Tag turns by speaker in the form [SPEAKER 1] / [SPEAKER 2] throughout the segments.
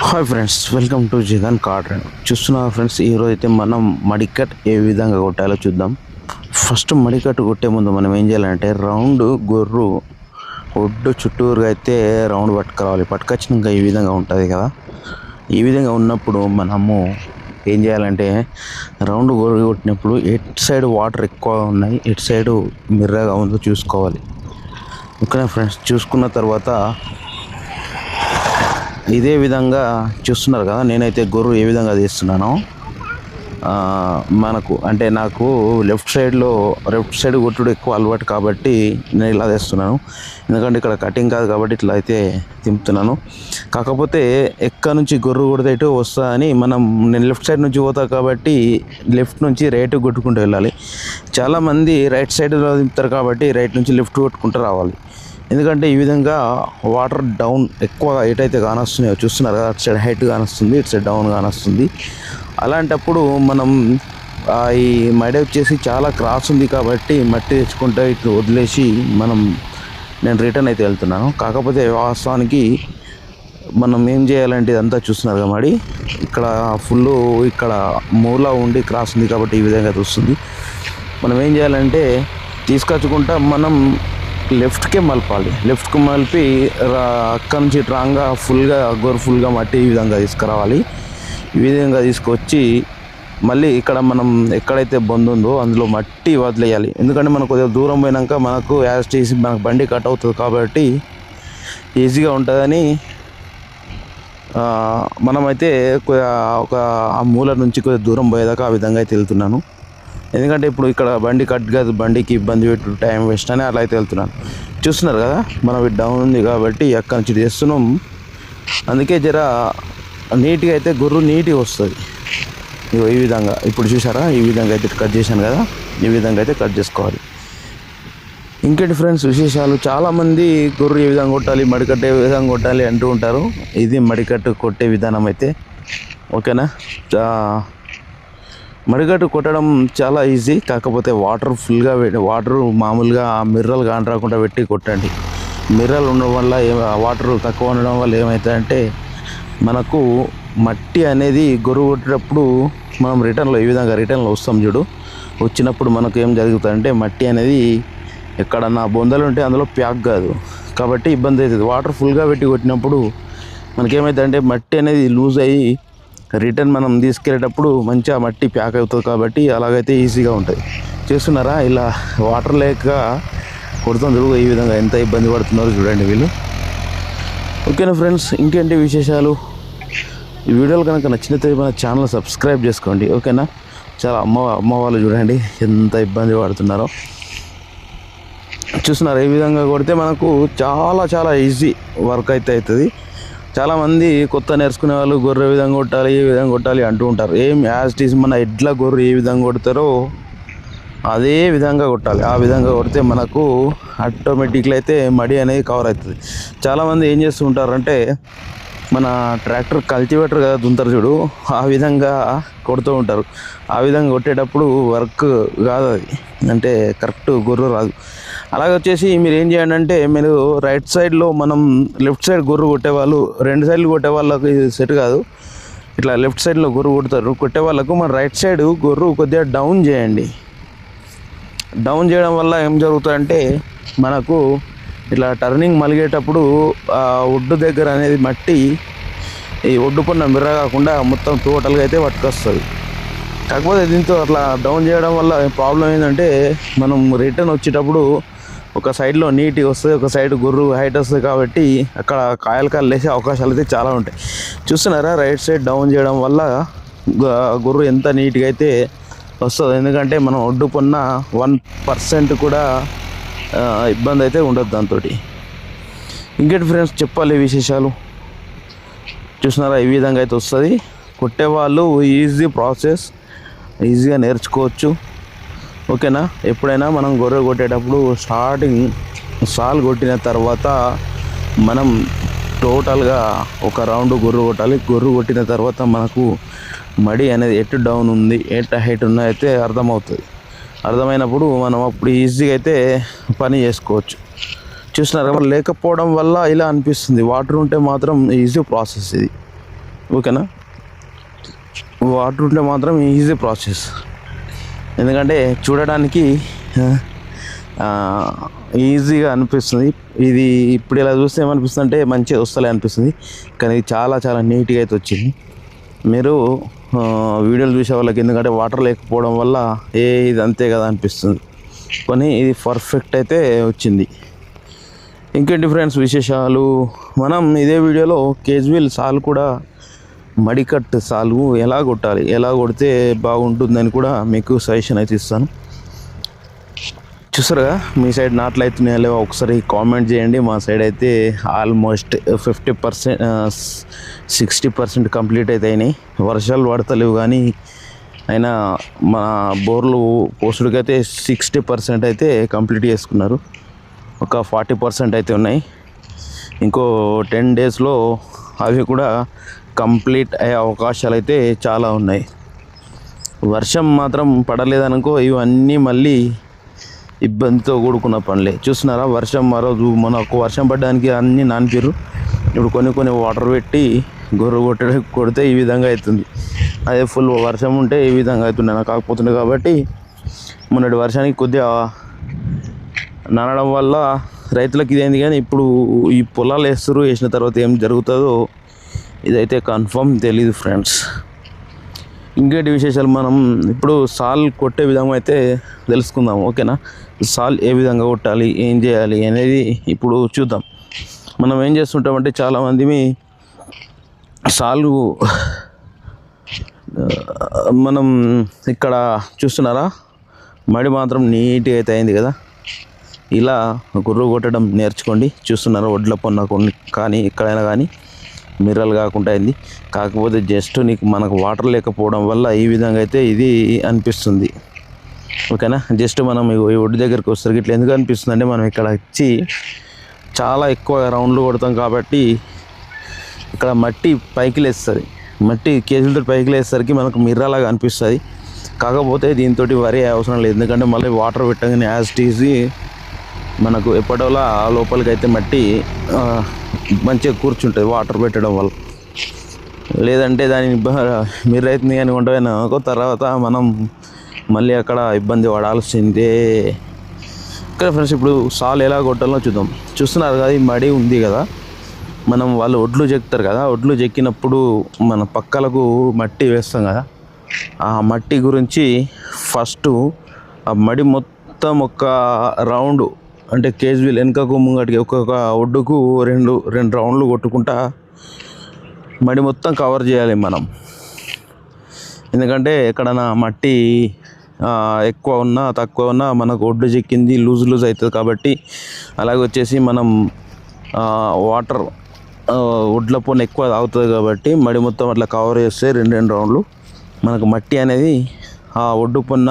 [SPEAKER 1] Hi friends, welcome to Jagan కార్డర్. చూస్తున్నారు friends, ఈరోజు అయితే మనం మడికట్ ఏ విధంగా కొట్టాలో చూద్దాం. ఫస్ట్ మడికట్టు కొట్టే ముందు మనం ఏం చేయాలంటే రౌండ్ గొర్రు ఒడ్డు చుట్టూరుగా అయితే రౌండ్ పట్టుకురావాలి. పట్టుకొచ్చినాక ఈ విధంగా ఉంటుంది కదా, ఈ విధంగా ఉన్నప్పుడు మనము ఏం చేయాలంటే రౌండ్ గొర్రు కొట్టినప్పుడు ఎటు సైడ్ వాటర్ ఎక్కువ ఉన్నాయి, ఎటు సైడు మిర్రగా ఉందో చూసుకోవాలి. ఓకేనా ఫ్రెండ్స్, చూసుకున్న తర్వాత ఇదే విధంగా చూస్తున్నారు కదా, నేనైతే గొర్రు ఏ విధంగా తీస్తున్నానో నాకు లెఫ్ట్ సైడ్ కొట్టుడు ఎక్కువ అలవాటు కాబట్టి నేను ఇలా తీస్తున్నాను. ఎందుకంటే ఇక్కడ కటింగ్ కాదు కాబట్టి ఇట్లా అయితే తింపుతున్నాను. కాకపోతే ఎక్కడ నుంచి గొర్రు కొడితే ఇటు వస్తా అని నేను లెఫ్ట్ సైడ్ నుంచి పోతా కాబట్టి లెఫ్ట్ నుంచి రైట్ కొట్టుకుంటూ వెళ్ళాలి. చాలామంది రైట్ సైడ్లో తింపుతారు కాబట్టి రైట్ నుంచి లెఫ్ట్ కొట్టుకుంటూ రావాలి. ఎందుకంటే ఈ విధంగా వాటర్ డౌన్ ఎక్కువగా ఎటైతే కానొస్తున్నాయో చూస్తున్నారు కదా, అటు సైడ్ హైట్ కానొస్తుంది, ఇటు సైడ్ డౌన్ కానొస్తుంది. అలాంటప్పుడు మనం ఈ మడి వచ్చేసి చాలా క్రాస్ ఉంది కాబట్టి మట్టి తెచ్చుకుంటే ఇటు వదిలేసి నేను రిటర్న్ అయితే వెళ్తున్నాను. కాకపోతే వాస్తవానికి మనం ఏం చేయాలంటే ఇదంతా చూస్తున్నారు కదా, మడి ఇక్కడ మూల ఉండి క్రాస్ ఉంది కాబట్టి ఈ విధంగా వస్తుంది. మనం ఏం చేయాలంటే తీసుకొచ్చుకుంటా లెఫ్ట్కే మలపాలి. లెఫ్ట్కి మలిపి అక్కడి నుంచి రాంగా ఫుల్గా మట్టి ఈ విధంగా తీసుకురావాలి. ఈ విధంగా తీసుకొచ్చి మళ్ళీ ఇక్కడ మనం ఎక్కడైతే బొందు ఉందో అందులో మట్టి వదిలేయాలి. ఎందుకంటే మనం కొద్దిగా దూరం పోయినాక మనకు మనకు బండి కట్ అవుతుంది కాబట్టి ఈజీగా ఉంటుందని మనమైతే ఆ మూల నుంచి కొద్దిగా దూరం పోయేదాకా ఆ విధంగా అయితే వెళ్తున్నాను. ఎందుకంటే ఇప్పుడు ఇక్కడ బండి కట్ కాదు, బండికి ఇబ్బంది పెట్టు టైం వేస్ట్ అని అలా అయితే వెళ్తున్నాను. చూస్తున్నారు కదా, మనం డౌన్ ఉంది కాబట్టి అక్కడి నుంచి చేస్తున్నాం. అందుకే జర నీట్గా అయితే గొర్రు నీట్గా వస్తుంది. ఈ విధంగా ఇప్పుడు చూసారా, ఈ విధంగా అయితే కట్ చేశాను కదా, ఈ విధంగా అయితే కట్ చేసుకోవాలి. ఇంకేంటి ఫ్రెండ్స్ విశేషాలు, చాలామంది గొర్రు ఏ విధంగా కొట్టాలి, మడికట్టు ఏ విధంగా కొట్టాలి అంటూ ఉంటారు. ఇది మడికట్టు కొట్టే విధానం అయితే. ఓకేనా, మడికట్టు కొట్టడం చాలా ఈజీ. కాకపోతే వాటర్ మామూలుగా మిర్రలు కాని రాకుండా పెట్టి కొట్టండి. మిర్రలు ఉండడం వల్ల వాటర్ తక్కువ ఉండడం వల్ల ఏమవుతుందంటే మనకు మట్టి అనేది గొర్రు కొట్టేటప్పుడు మనం ఈ విధంగా రిటర్న్లో వస్తాం చూడు, వచ్చినప్పుడు మనకు ఏం జరుగుతుందంటే మట్టి అనేది ఎక్కడన్నా బొందలు ఉంటే అందులో ప్యాక్ కాదు కాబట్టి ఇబ్బంది అవుతుంది. వాటర్ ఫుల్గా పెట్టి కొట్టినప్పుడు మనకేమవుతుందంటే మట్టి అనేది లూజ్ అయ్యి రిటర్న్ మనం తీసుకెళ్ళేటప్పుడు మంచిగా మట్టి ప్యాక్ అవుతుంది కాబట్టి అలాగైతే ఈజీగా ఉంటుంది. చేస్తున్నారా, ఇలా వాటర్ లేక కొడుతుంది చూడు, ఈ విధంగా ఎంత ఇబ్బంది పడుతున్నారో చూడండి వీళ్ళు. ఓకేనా ఫ్రెండ్స్, ఇంకేంటి విశేషాలు. ఈ వీడియోలు కనుక నచ్చినట్లయితే మన ఛానల్ సబ్స్క్రైబ్ చేసుకోండి. ఓకేనా, చాలా అమ్మ వాళ్ళు చూడండి ఎంత ఇబ్బంది పడుతున్నారో. చూస్తున్నారు, ఈ విధంగా కొడితే మనకు చాలా చాలా ఈజీ వర్క్ అయితే అవుతుంది. చాలామంది కొత్త నేర్చుకునే వాళ్ళు గొర్రె ఏ విధంగా కొట్టాలి, ఏ విధంగా కొట్టాలి అంటూ ఉంటారు. యాజ్ ఇట్ ఈజ్ మన ఎడ్ల గొర్రె ఏ విధంగా కొడతారో అదే విధంగా కొట్టాలి. ఆ విధంగా కొడితే మనకు ఆటోమేటిక్గా అయితే మడి అనేది కవర్ అవుతుంది. చాలామంది ఏం చేస్తూ ఉంటారంటే మన ట్రాక్టర్ కల్టివేటర్ కదా దుంతారు చూడు, ఆ విధంగా కొడుతూ ఉంటారు. ఆ విధంగా కొట్టేటప్పుడు వర్క్ కాదు, అది అంటే కరెక్ట్ గొర్రె రాదు. అలాగే వచ్చేసి మీరు ఏం చేయండి అంటే, మీరు రైట్ సైడ్లో లెఫ్ట్ సైడ్ గొర్రు కొట్టేవాళ్ళు, రెండు సైడ్లు కొట్టే వాళ్ళకి సెట్ కాదు. ఇట్లా లెఫ్ట్ సైడ్లో గొర్రు కొట్టే వాళ్ళకు మన రైట్ సైడ్ గొర్రు కొద్దిగా డౌన్ చేయండి. డౌన్ చేయడం వల్ల ఏం జరుగుతుందంటే మనకు ఇట్లా టర్నింగ్ మలిగేటప్పుడు ఒడ్డు దగ్గర అనేది మట్టి ఈ ఒడ్డు పన్న మిర్ర కాకుండా మొత్తం టోటల్గా అయితే పట్టుకొస్తుంది. కాకపోతే దీంతో అట్లా డౌన్ చేయడం వల్ల ప్రాబ్లం ఏంటంటే మనం రిటర్న్ వచ్చేటప్పుడు ఒక సైడ్లో నీట్గా వస్తుంది, ఒక సైడ్ గొర్రు హైట్ వస్తుంది కాబట్టి అక్కడ కాయలు లేసే అవకాశాలు అయితే చాలా ఉంటాయి. చూస్తున్నారా, రైట్ సైడ్ డౌన్ చేయడం వల్ల గొర్రు ఎంత నీట్గా అయితే వస్తుంది. ఎందుకంటే మనం ఒడ్డు పన్న 1% కూడా ఇబ్బంది అయితే ఉండదు దాంతో. ఇంకేంటి ఫ్రెండ్స్ చెప్పాలి విశేషాలు. చూస్తున్నారా, ఈ విధంగా అయితే వస్తుంది. కొట్టేవాళ్ళు ఈజీ ప్రాసెస్, ఈజీగా నేర్చుకోవచ్చు. ఓకేనా, ఎప్పుడైనా మనం గొర్రె కొట్టేటప్పుడు స్టార్టింగ్ సాల్ కొట్టిన తర్వాత మనం టోటల్గా ఒక రౌండ్ గొర్రె కొట్టాలి. గొర్రె కొట్టిన తర్వాత మనకు మడి అనేది ఎటు డౌన్ ఉంది, ఎటు హైట్ ఉన్నాయో అయితే అర్థమవుతుంది. అర్థమైనప్పుడు మనం అప్పుడు ఈజీగా అయితే పని చేసుకోవచ్చు. చూసినారా, లేకపోవడం వల్ల ఇలా అనిపిస్తుంది. వాటర్ ఉంటే మాత్రం ఈజీ ప్రాసెస్ ఇది. ఓకేనా. వాటర్ ఉంటే మాత్రం ఈజీ ప్రాసెస్, ఎందుకంటే చూడడానికి ఈజీగా అనిపిస్తుంది. ఇది ఇప్పుడు ఇలా చూస్తే ఏమనిపిస్తుంది అంటే మంచిగా వస్తలే అనిపిస్తుంది, కానీ చాలా చాలా నీట్గా అయితే వచ్చింది. మీరు వీడియోలు చూసే వాళ్ళకి, ఎందుకంటే వాటర్ లేకపోవడం వల్ల ఇది అంతే కదా అనిపిస్తుంది, కానీ ఇది పర్ఫెక్ట్ అయితే వచ్చింది. ఇంకేంటి ఫ్రెండ్స్ విశేషాలు, మనం ఇదే వీడియోలో కేజ్వీల్ సాల్ కూడా మడికట్ సాల్వ్ ఎలా కొట్టాలి, ఎలా కొడితే బాగుంటుందని కూడా మీకు సజెషన్ అయితే ఇస్తాను. చూసారుగా, మీ సైడ్ నాట్లు అవుతున్నాయో లేవో ఒకసారి కామెంట్ చేయండి. మా సైడ్ అయితే ఆల్మోస్ట్ 50%, 60% కంప్లీట్ అయితే అయినాయి. వర్షాలు పడతలేవు, కానీ అయినా మా బోర్లు పోసుడికైతే 60% అయితే కంప్లీట్ చేసుకున్నారు. ఒక 40% అయితే ఉన్నాయి. ఇంకో 10 డేస్లో అవి కూడా కంప్లీట్ అయ్యే అవకాశాలు అయితే చాలా ఉన్నాయి. వర్షం మాత్రం పడలేదనుకో, ఇవన్నీ మళ్ళీ ఇబ్బందితో కూడుకున్న పనులే. చూస్తున్నారా, వర్షం మరోజు మనకు వర్షం పడడానికి అన్నీ నానిపిర్రు. ఇప్పుడు కొన్ని వాటర్ పెట్టి గొర్రె కొడితే ఈ విధంగా అవుతుంది. అదే ఫుల్ వర్షం ఉంటే ఈ విధంగా అవుతుండే, నాకు కాకపోతుండే. కాబట్టి మొన్నటి వర్షానికి కొద్దిగా నానడం వల్ల రైతులకు ఇదేంది, కానీ ఇప్పుడు ఈ పొలాలు వేసిన తర్వాత ఏం జరుగుతుందో ఇదైతే కన్ఫర్మ్ తెలీదు ఫ్రెండ్స్. ఇంకేంటి విశేషాలు, మనం ఇప్పుడు సాల్ కొట్టే విధంగా అయితే తెలుసుకుందాం. ఓకేనా, సాల్ ఏ విధంగా కొట్టాలి, ఏం చేయాలి అనేది ఇప్పుడు చూద్దాం. మనం ఏం చేస్తుంటామంటే, చాలామంది సాలు మనం ఇక్కడ చూస్తున్నారా, మడి మాత్రం నీట్గా అయితే అయింది కదా. ఇలా గుర్రు కొట్టడం నేర్చుకోండి. చూస్తున్నారా, ఒడ్ల పొన్న కానీ ఎక్కడైనా కానీ మిర్రలు కాకుండా అయింది. కాకపోతే జస్ట్ మనకు వాటర్ లేకపోవడం వల్ల ఈ విధంగా అయితే ఇది అనిపిస్తుంది. ఓకేనా, జస్ట్ మనం ఈ ఒడ్డు దగ్గరికి వస్తారు ఇట్లా ఎందుకు అనిపిస్తుంది అంటే, మనం ఇక్కడ వచ్చి చాలా ఎక్కువ రౌండ్లు కొడతాం కాబట్టి ఇక్కడ మట్టి పైకి లేస్తుంది. మట్టి కేజీలతో పైకి లేసరికి మనకు మిర్రలాగా అనిపిస్తుంది. కాకపోతే దీంతో వరి అవసరం లేదు, ఎందుకంటే మళ్ళీ వాటర్ పెట్టగానే యాజ్ టీజీ మనకు ఎప్పటిలా లోపలికి అయితే మట్టి మంచిగా కూర్చుంటుంది వాటర్ పెట్టడం వల్ల. లేదంటే దాని మిర్ర అవుతుంది కానీ ఉండవైనా తర్వాత మనం మళ్ళీ అక్కడ ఇబ్బంది పడాల్సిందే. ఇక్కడ ఫ్రెండ్స్ ఇప్పుడు సాల్ ఎలా కొట్టాలో చూద్దాం. చూస్తున్నారు కదా, ఈ మడి ఉంది కదా, మనం వాళ్ళు ఒడ్లు చెక్తారు కదా, ఒడ్లు చెక్కినప్పుడు మన పక్కలకు మట్టి వేస్తాం కదా, ఆ మట్టి గురించి ఫస్ట్ ఆ మడి మొత్తం ఒక రౌండ్, అంటే కేజ్వీల్ వెనుకకు ముంగటికి ఒక్కొక్క ఒడ్డుకు రెండు రౌండ్లు కొట్టుకుంటా మడి మొత్తం కవర్ చేయాలి మనం. ఎందుకంటే ఎక్కడన్నా మట్టి ఎక్కువ ఉన్నా తక్కువ ఉన్నా మనకు ఒడ్డు చెక్కింది లూజ్ అవుతుంది. కాబట్టి అలాగే వచ్చేసి మనం వాటర్ ఒడ్ల పొన్న ఎక్కువ తాగుతుంది కాబట్టి మడి మొత్తం అట్లా కవర్ చేస్తే రెండు రౌండ్లు మనకు మట్టి అనేది ఆ ఒడ్డు పొన్న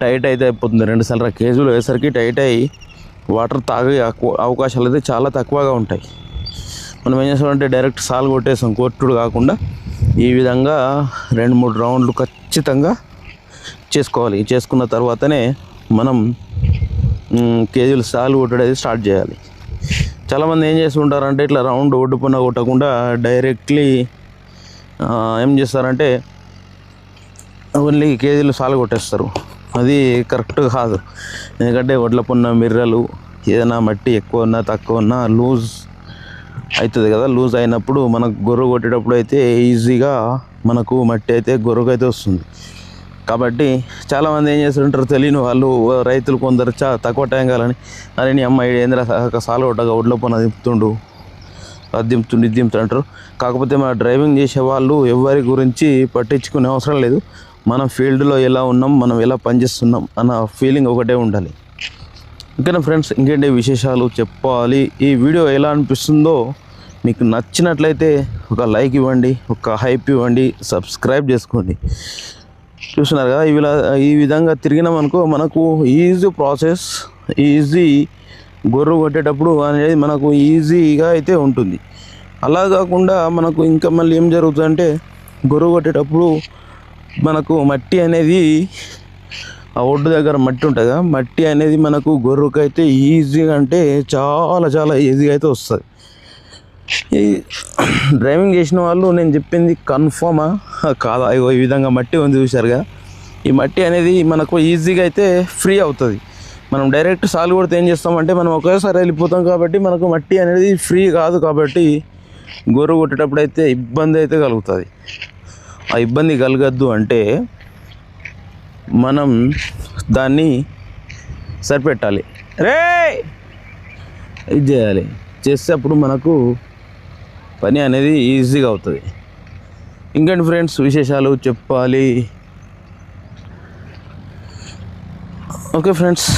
[SPEAKER 1] టైట్ అయితే అయిపోతుంది. 2 సార్లు కేజీలు వేసరికి టైట్ అయ్యి వాటర్ తాగే అవకాశాలు అయితే చాలా తక్కువగా ఉంటాయి. మనం ఏం చేస్తామంటే డైరెక్ట్ సాల్ కొట్టేస్తాం, కొట్టుడు కాకుండా ఈ విధంగా 2-3 రౌండ్లు ఖచ్చితంగా చేసుకోవాలి. చేసుకున్న తర్వాతనే మనం కేజీలు సాల్ కొట్టడేది స్టార్ట్ చేయాలి. చాలామంది ఏం చేస్తుంటారంటే, ఇట్లా రౌండ్ ఒడ్డు పొన్న కొట్టకుండా డైరెక్ట్లీ ఏం చేస్తారంటే ఓన్లీ కేజీలు సాల్ కొట్టేస్తారు. అది కరెక్ట్ కాదు, ఎందుకంటే ఒడ్ల పొన్న మిర్రలు ఏదైనా మట్టి ఎక్కువ ఉన్నా తక్కువ ఉన్నా లూజ్ అవుతుంది కదా. లూజ్ అయినప్పుడు మనకు గొర్రె కొట్టేటప్పుడు అయితే ఈజీగా మనకు మట్టి అయితే గొర్రెకు అయితే వస్తుంది. కాబట్టి చాలామంది ఏం చేస్తుంటారు, తెలియని వాళ్ళు రైతులు కొందరు తక్కువ టైం కాలని, అరే నీ అమ్మాయి ఏంద్రా సాలు కొట్టగా ఒడ్ల పొన్న దింపుతుండు, అది దింపుతుండు ఇది దింపుతుంటారు. కాకపోతే మన డ్రైవింగ్ చేసే వాళ్ళు ఎవరి గురించి పట్టించుకునే అవసరం లేదు. మనం ఫీల్డ్లో ఎలా ఉన్నాం, మనం ఎలా పనిచేస్తున్నాం అన్న ఫీలింగ్ ఒకటే ఉండాలి. ఓకేనా ఫ్రెండ్స్, ఇంకేంటి విశేషాలు చెప్పాలి. ఈ వీడియో ఎలా అనిపిస్తుందో మీకు నచ్చినట్లయితే ఒక లైక్ ఇవ్వండి, ఒక హైప్ ఇవ్వండి, సబ్స్క్రైబ్ చేసుకోండి. చూస్తున్నారు కదా, ఈ విధంగా తిరిగినామనుకో మనకు ఈజీ ప్రాసెస్, ఈజీ గొర్రె కొట్టేటప్పుడు అనేది మనకు ఈజీగా అయితే ఉంటుంది. అలా కాకుండా మనకు ఇంకా మళ్ళీ ఏం జరుగుతుందంటే, గొర్రె కొట్టేటప్పుడు మనకు మట్టి అనేది ఆ ఒడ్డు దగ్గర మట్టి ఉంటుంది కదా, మట్టి అనేది మనకు గొర్రెకు అయితే ఈజీగా అంటే చాలా చాలా ఈజీగా అయితే వస్తుంది. ఈ డ్రైవింగ్ చేసిన వాళ్ళు నేను చెప్పింది కన్ఫర్మా కాదా? ఇగో ఈ విధంగా మట్టి ఉంది చూసారుగా, ఈ మట్టి అనేది మనకు ఈజీగా అయితే ఫ్రీ అవుతుంది. మనం డైరెక్ట్ సాలు కొడితే ఏం చేస్తామంటే మనం ఒకేసారి వెళ్ళిపోతాం కాబట్టి మనకు మట్టి అనేది ఫ్రీ కాదు. కాబట్టి గొర్రు కొట్టేటప్పుడు అయితే ఇబ్బంది అయితే కలుగుతుంది. ఆ ఇబ్బంది కలగద్దు అంటే మనం దాన్ని సరిపెట్టాలి, ఇది చేయాలి. చేస్తే అప్పుడు మనకు పని అనేది ఈజీగా అవుతుంది. ఇంకేంటి ఫ్రెండ్స్ విశేషాలు చెప్పాలి. Okay friends.